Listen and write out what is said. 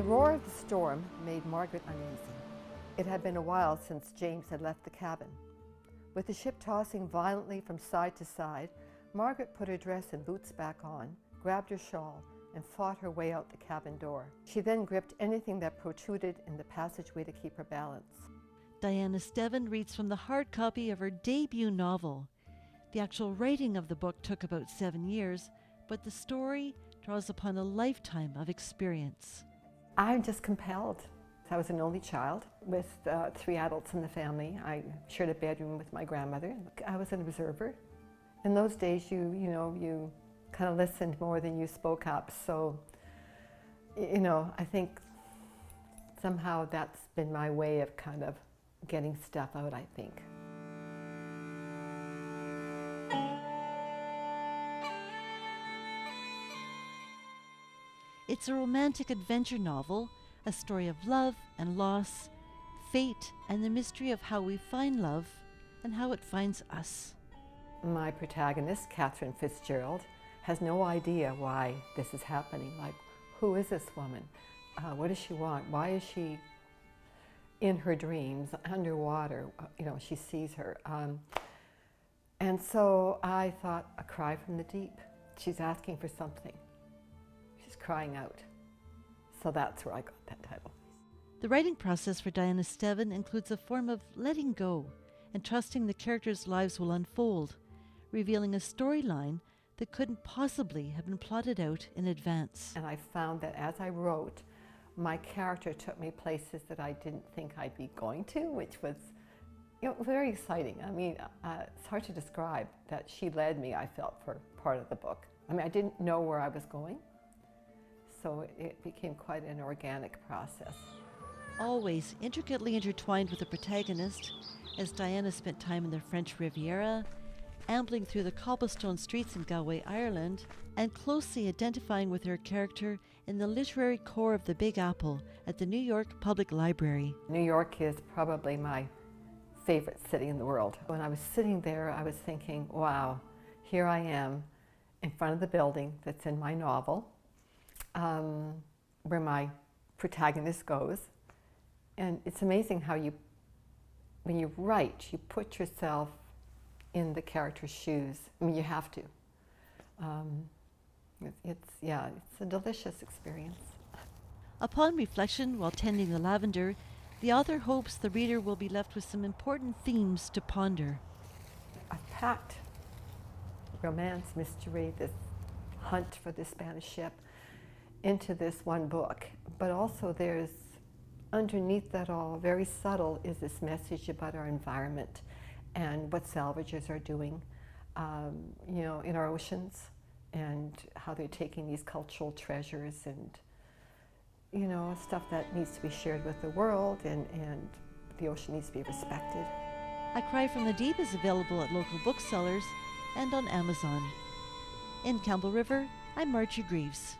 roar of the storm made Margaret uneasy. It had been a while since James had left the cabin. With the ship tossing violently from side to side, Margaret put her dress and boots back on, grabbed her shawl, and fought her way out the cabin door. She then gripped anything that protruded in the passageway to keep her balance. Diana Steven reads from the hard copy of her debut novel. The actual writing of the book took about 7 years, but the story draws upon a lifetime of experience. I'm just compelled. I was an only child with 3 adults in the family. I shared a bedroom with my grandmother. I was an observer. In those days, you kind of listened more than you spoke up. So, I think somehow that's been my way of kind of getting stuff out, I think. It's a romantic adventure novel, a story of love and loss, fate and the mystery of how we find love and how it finds us. My protagonist, Catherine Fitzgerald, has no idea why this is happening. Like, who is this woman? What does she want? Why is she in her dreams, underwater? She sees her. And so I thought, a cry from the deep. She's asking for something. She's crying out. So that's where I got that title. The writing process for Diana Steven includes a form of letting go and trusting the characters' lives will unfold, revealing a storyline that couldn't possibly have been plotted out in advance. And I found that as I wrote, my character took me places that I didn't think I'd be going to, which was very exciting. I mean, it's hard to describe that she led me, I felt, for part of the book. I mean, I didn't know where I was going, so it became quite an organic process. Always intricately intertwined with the protagonist, as Diana spent time in the French Riviera, ambling through the cobblestone streets in Galway, Ireland, and closely identifying with her character in the literary core of the Big Apple at the New York Public Library. New York is probably my favorite city in the world. When I was sitting there, I was thinking, wow, here I am in front of the building that's in my novel, where my protagonist goes. And it's amazing how when you write, you put yourself in the character's shoes. I mean, you have to. It's a delicious experience. Upon reflection while tending the lavender, the author hopes the reader will be left with some important themes to ponder. I've packed romance, mystery, this hunt for the Spanish ship into this one book, but also there's underneath that all, very subtle, is this message about our environment and what salvagers are doing, in our oceans, and how they're taking these cultural treasures and, stuff that needs to be shared with the world, and the ocean needs to be respected. A Cry from the Deep is available at local booksellers and on Amazon. In Campbell River, I'm Margie Greaves.